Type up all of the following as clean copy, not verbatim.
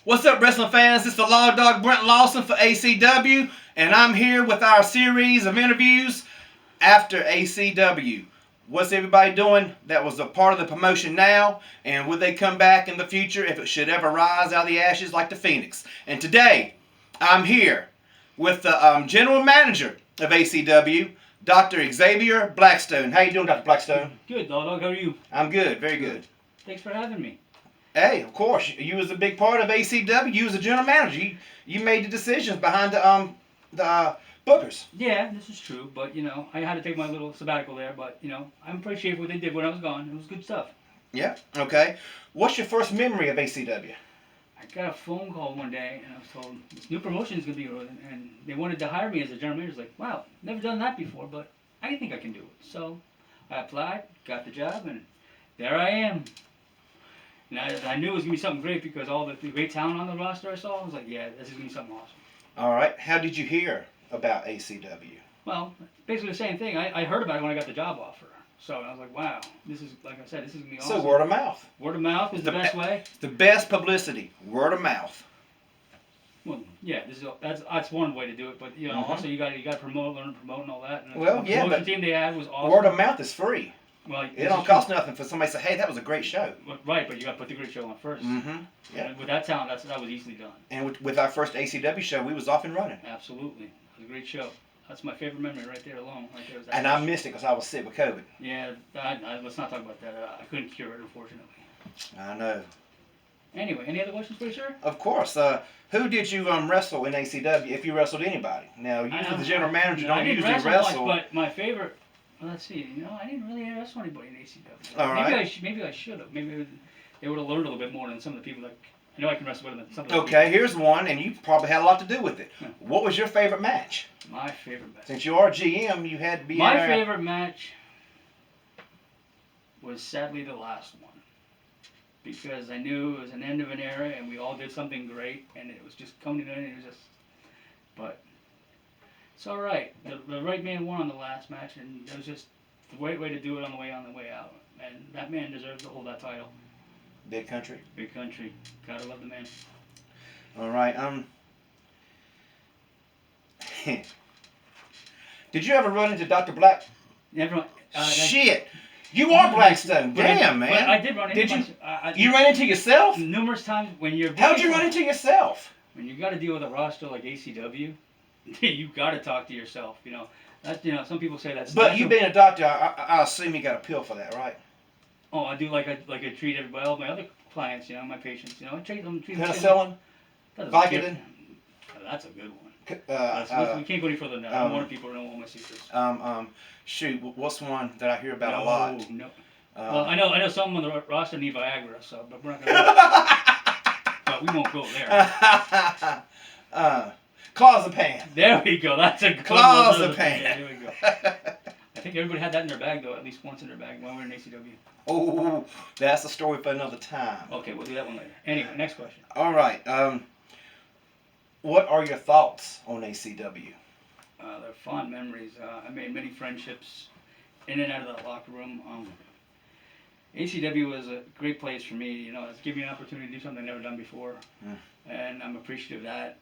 What's up, wrestling fans? It's the Law Dog Brent Lawson for ACW, and I'm here with our series of interviews after ACW. What's everybody doing that was a part of the promotion now, and would they come back in the future if it should ever rise out of the ashes like the Phoenix? And today, I'm here with the general manager of ACW, Dr. Xavier Blackstone. How you doing, Dr. Blackstone? Good, Law Dog. How are you? I'm good, very good. Thanks for having me. Hey, of course, you was a big part of ACW. You was a general manager. You made the decisions behind the bookers. Yeah, this is true, but I had to take my little sabbatical there. But I appreciate what they did when I was gone. It was good stuff. Yeah. Okay. What's your first memory of ACW? I got a phone call one day, and I was told this new promotion is gonna be, and they wanted to hire me as a general manager. I was like, wow, never done that before, but I think I can do it. So I applied, got the job, and there I am. And I knew it was going to be something great because all the great talent on the roster I saw, I was like, yeah, this is going to be something awesome. All right. How did you hear about ACW? Well, basically the same thing. I heard about it when I got the job offer. So I was like, wow, this is, like I said, this is going to be awesome. So word of mouth. Word of mouth is the best way. The best publicity, word of mouth. Well, yeah, that's one way to do it, but also you got to promote, learn to promote and all that. And Well, the yeah, promotion but team they had was awesome. Word of mouth is free. Well, it don't cost nothing for somebody to say, hey, that was a great show. Right, but you got to put the great show on first. Mm-hmm. Yeah. And with that talent, that was easily done. And with our first ACW show, we was off and running. Absolutely, it was a great show. That's my favorite memory right there alone. Right there was that and I missed it because I was sick with COVID. Yeah, let's not talk about that. I couldn't cure it, unfortunately. I know. Anyway, any other questions for you, sir? Of course. Who did you wrestle in ACW, if you wrestled anybody? Now, usually the general manager don't usually wrestle. Much, but my favorite, well, let's see, I didn't really wrestle anybody in ACW. All right. Maybe I should have. Maybe they would have learned a little bit more than some of the people that, I know I can wrestle better than some of the people. Okay, here's one, and you probably had a lot to do with it. Yeah. What was your favorite match? My favorite match. Since you are GM, you had to be My favorite match was sadly the last one. Because I knew it was an end of an era, and we all did something great, and it was just coming in, and it was just, but it's all right. The right man won on the last match, and it was just the right way to do it on the way out. And that man deserves to hold that title. Big country. Big country. Gotta love the man. All right. Did you ever run into Dr. Black? Never. Shit. You are Blackstone. Damn, man. I did run into you ran into yourself? Numerous times when you're... How'd you run into yourself? When you got to deal with a roster like ACW, you got to talk to yourself, That's, some people say that's... But you being a doctor, I assume you got a pill for that, right? Oh, I do like I treat everybody, all my other clients, my patients, I treat them... Penicillin? Vicodin? That's a good one. We can't go any further than that. I don't want people to know all my secrets. Shoot, what's one that I hear about a lot? No. Well, I know some on the roster need Viagra, but we're not gonna. But we won't go there. Clozapam. There we go. That's a good Clozapam. Yeah, there we go. I think everybody had that in their bag though, at least once in their bag when we were in ACW. Oh, that's a story for another time. Okay, we'll do that one later. Anyway, next question. All right. What are your thoughts on ACW? They're fond memories. I made many friendships in and out of that locker room. ACW was a great place for me. It's given me an opportunity to do something I've never done before, and I'm appreciative of that.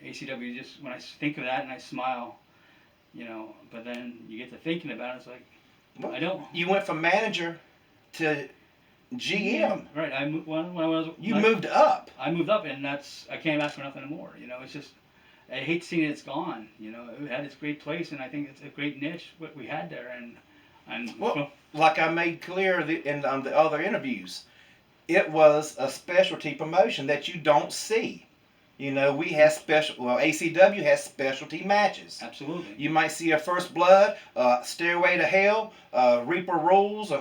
ACW, just when I think of that and I smile, but then you get to thinking about it, it's like, well, I don't. You went from manager to GM. Right. You moved up. I moved up, and I can't ask for nothing more. It's just, I hate seeing it's gone. It had its great place, and I think it's a great niche what we had there. And well, like I made clear in the other interviews, it was a specialty promotion that you don't see. We had ACW has specialty matches. Absolutely. You might see a First Blood, Stairway to Hell, Reaper Rules,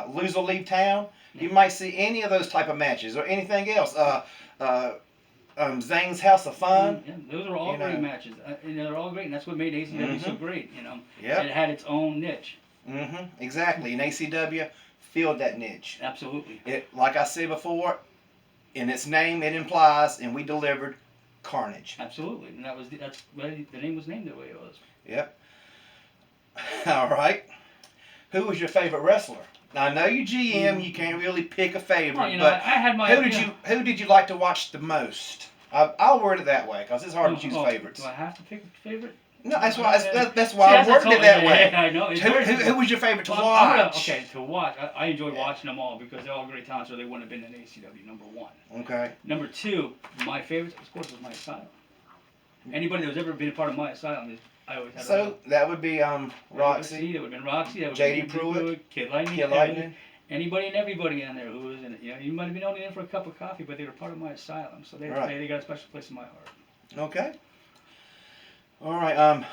Loser Leave Town. You might see any of those type of matches or anything else. Zane's House of Fun. Yeah, those are all great matches. They're all great, and that's what made ACW so great. Yeah. It had its own niche. Exactly, and ACW filled that niche. Absolutely. Like I said before, in its name it implies, and we delivered Carnage. Absolutely, and that's why the name was named the way it was. Yep. All right. Who was your favorite wrestler I know you GM. You can't really pick a favorite, Well, but I had my. who did you like to watch the most? I'll word it that way because it's hard to choose favorites. Do I have to pick a favorite? No, that's why I worded it that way. Yeah, I know. Who was your favorite to watch? To watch. I enjoy watching them all because they're all great talents, or they wouldn't have been in ACW. Number one. Okay. Number two, my favorite, of course, was my Asylum. Anybody that's ever been a part of my Asylum, I always had. So that would be Roxy. That would have been Roxy. That would JD Pruitt. Kid Lightning. Anybody and everybody in there who was in it. You might have been only in for a cup of coffee, but they were part of my Asylum, so they got a special place in my heart. Okay. All right.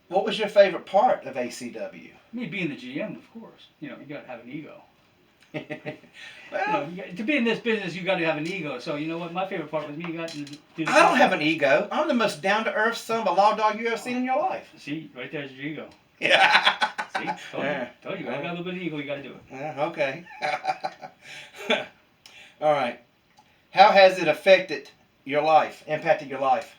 What was your favorite part of ACW? Me being the GM, of course. You got to have an ego. Well, to be in this business, you got to have an ego. So you know what? My favorite part was me getting to do the I don't have an ego. I'm the most down-to-earth son of a law dog you ever seen in your life. See, right there's your ego. Yeah. See, told you. I got a little bit of ego. You got to do it. Yeah. Okay. All right. How has it affected your life? Impacted your life?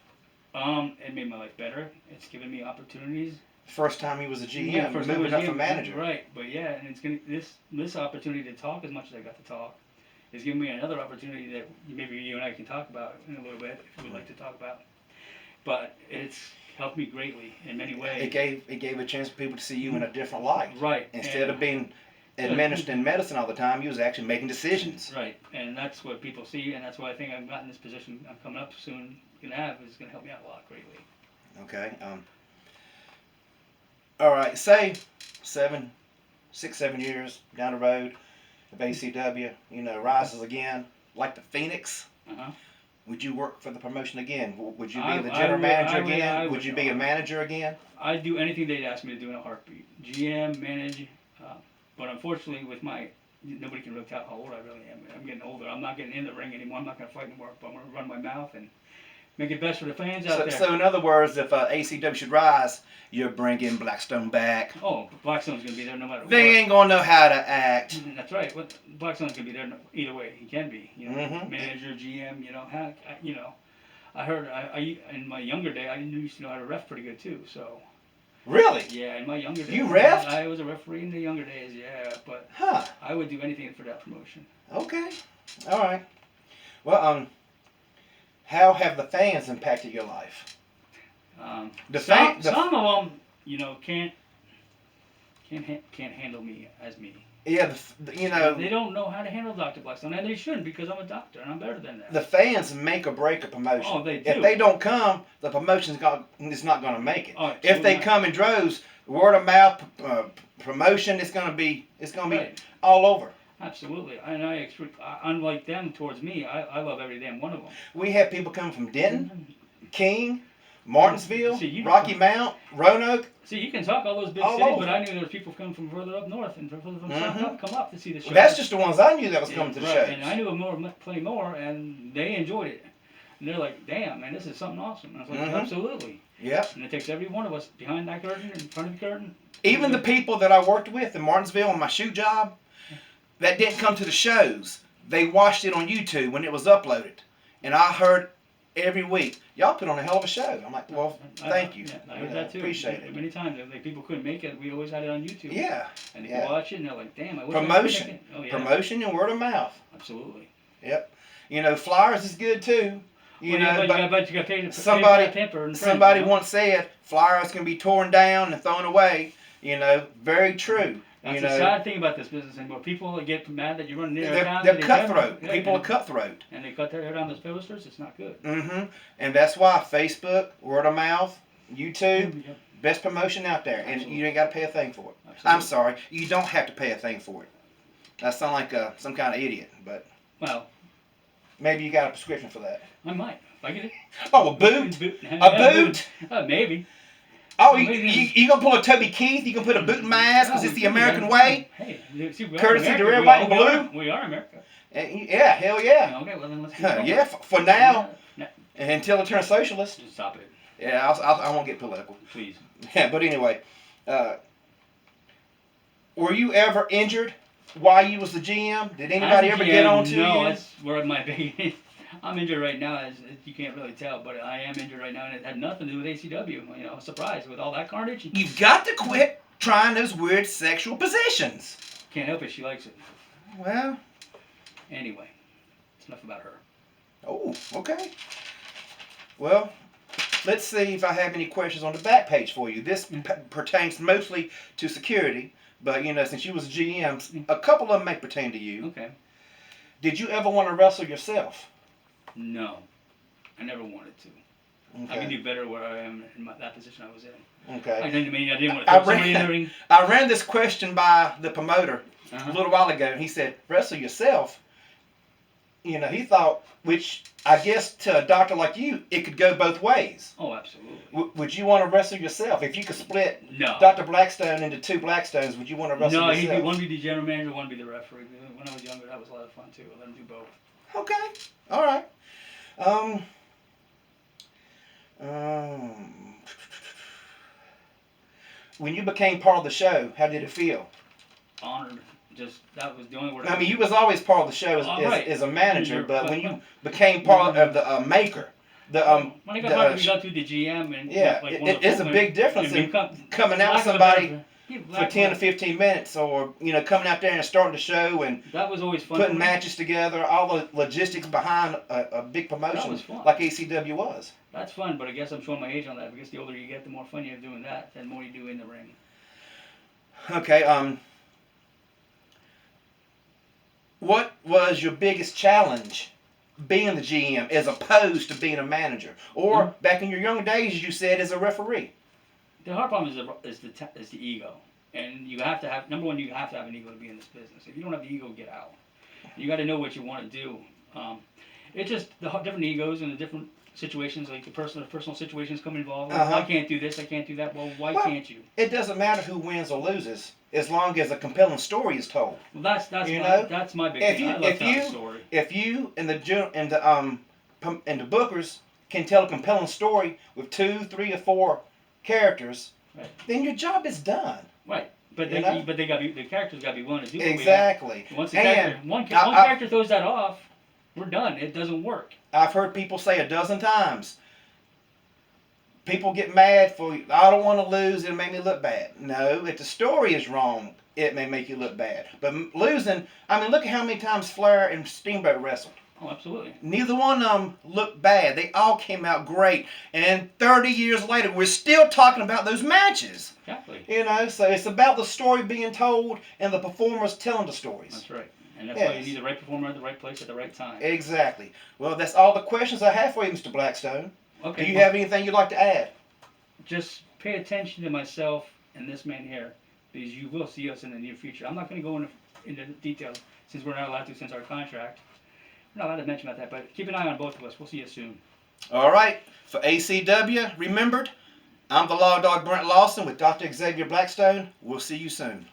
It made my life better. It's given me opportunities. First time he was a GM, yeah, first moving up from manager. Right, but yeah, and it's gonna this opportunity to talk as much as I got to talk is giving me another opportunity that maybe you and I can talk about in a little bit if we'd like to talk about. But it's helped me greatly in many ways. It gave a chance for people to see you in a different light. Right. Instead of being administering medicine all the time, you was actually making decisions. Right, and that's what people see, and that's why I think I've gotten this position I'm coming up soon gonna have is gonna help me out a lot greatly. Okay. All right. Say 6, 7 years down the road, if ACW, rises again like the Phoenix. Uh-huh. Would you work for the promotion again? Would you be the general manager again? Would you be a manager again? I'd do anything they'd ask me to do in a heartbeat. GM, manage, but unfortunately nobody can really tell how old I really am. I'm getting older. I'm not getting in the ring anymore. I'm not going to fight anymore. But I'm going to run my mouth and make it best for the fans out there. So in other words, if ACW should rise, you're bringing Blackstone back. Oh, Blackstone's going to be there no matter what. They ain't going to know how to act. That's right. Blackstone's going to be there either way. He can be. Mm-hmm. Manager, GM, I heard in my younger day, I used to know how to ref pretty good too, so. Really? Yeah, in my younger days. You reffed? I was a referee in the younger days, yeah, but I would do anything for that promotion. Okay. All right. Well, how have the fans impacted your life? Some of them, can't handle me as me. Yeah, they don't know how to handle Dr. Blackstone, and they shouldn't because I'm a doctor and I'm better than that. The fans make or break a promotion. Oh, they do. If they don't come, the promotion is not going to make it. Oh, if they come in droves, word of mouth promotion, it's going to be all over. Absolutely, and unlike them towards me, I love every damn one of them. We have people coming from Denton, King, Martinsville, Rocky Mount, Roanoke. See, you can talk all those big cities, but I knew there were people coming from further up north and further from south up come up to see the show. That's just the ones I knew that was coming to the show. And I knew plenty more, and they enjoyed it. And they're like, damn, man, this is something awesome. And I was like, absolutely. Yep. And it takes every one of us behind that curtain, in front of the curtain. Even the people that I worked with in Martinsville on my shoe job that didn't come to the shows, they watched it on YouTube when it was uploaded. And I heard every week, y'all put on a hell of a show. I'm like, well, thank you. Yeah, I heard that too. Appreciate it. Many times, people couldn't make it. We always had it on YouTube. Yeah. And they could watch it, and they're like, damn, I wish Promotion. I could make it. Oh, yeah. Promotion and word of mouth. Absolutely. Yep. Flyers is good too. You got paid somebody once said flyers can be torn down and thrown away. Very true. That's the sad thing about this business anymore. People get mad that you're running near a town. They're cutthroat. People are cutthroat. And they cut their hair down those posters. It's not good. Mm-hmm. And that's why Facebook, word of mouth, YouTube, best promotion out there. Absolutely. And you ain't got to pay a thing for it. Absolutely. I'm sorry. You don't have to pay a thing for it. I sound like some kind of idiot, but maybe you got a prescription for that. I might. If I get it. Oh, a boot? A boot? Maybe. Oh, you gonna pull a Toby Keith? You gonna put a boot in my ass because it's the American way? Hey, courtesy to red, white, and blue. We are America. Yeah, hell yeah. Okay, well then let's keep going. Yeah, for now, until it turns socialist. Just stop it. Yeah, I won't get political. Please. Yeah, but anyway, were you ever injured while you was the GM? Did anybody ever get on to you? No, that's where my big. I'm injured right now, as you can't really tell, but I am injured right now, and it had nothing to do with ACW. Surprise with all that carnage. You've got to quit trying those weird sexual positions. Can't help it. She likes it. Well. Anyway, it's enough about her. Oh, okay. Well, let's see if I have any questions on the back page for you. This pertains mostly to security, but since you was a GM, a couple of them may pertain to you. Okay. Did you ever want to wrestle yourself? No, I never wanted to. Okay. I can do better where I am in that position I was in. Okay. I didn't want to throw somebody in the ring. I ran this question by the promoter Uh-huh. a little while ago, and he said, wrestle yourself. He thought, which I guess to a doctor like you, it could go both ways. Oh, absolutely. Would you want to wrestle yourself? If you could split No. Dr. Blackstone into two Blackstones, would you want to wrestle yourself? No, one be the general manager, one be the referee. When I was younger, that was a lot of fun too. I let him do both. Okay. All right. When you became part of the show, how did it feel? Honored. Just that was the only word. I mean, you was always part of the show as a manager, but when you became part of the maker, when I got to the GM and it's a big difference in coming out with somebody for 10 to 15 minutes, or coming out there and starting the show and that was always fun. Putting matches together, all the logistics behind a big promotion like ACW was. That's fun, but I guess I'm showing my age on that because the older you get, the more fun you have doing that, and the more you do in the ring. Okay. What was your biggest challenge being the GM as opposed to being a manager? Or back in your younger days, you said, as a referee? The hard problem is the ego. And you have to have, number one, you have to have an ego to be in this business. If you don't have the ego, get out. You got to know what you want to do. It's just the different egos and the different situations, like the personal situations come involved. I can't do this, I can't do that. Well, why can't you? It doesn't matter who wins or loses, as long as a compelling story is told. Well, that's my big thing. I love telling a story. If you and the bookers can tell a compelling story with 2, 3, or 4 characters, then your job is done. Right. But the characters got to be willing to do it. Exactly. Once one character throws that off, we're done. It doesn't work. I've heard people say 12 times, people get mad for, I don't want to lose, it'll make me look bad. No, if the story is wrong, it may make you look bad. But losing, I mean, look at how many times Flair and Steamboat wrestled. Oh, absolutely. Neither one of them looked bad. They all came out great. And 30 years later, we're still talking about those matches. Exactly. So it's about the story being told and the performers telling the stories. That's right. And that's why you need the right performer at the right place at the right time. Exactly. Well, that's all the questions I have for you, Mr. Blackstone. Okay. Do you have anything you'd like to add? Just pay attention to myself and this man here, because you will see us in the near future. I'm not going to go into details since we're not allowed to since our contract. We're not allowed to mention about that, but keep an eye on both of us. We'll see you soon. All right. For ACW, remembered, I'm the Law Dog Brent Lawson with Dr. Xavier Blackstone. We'll see you soon.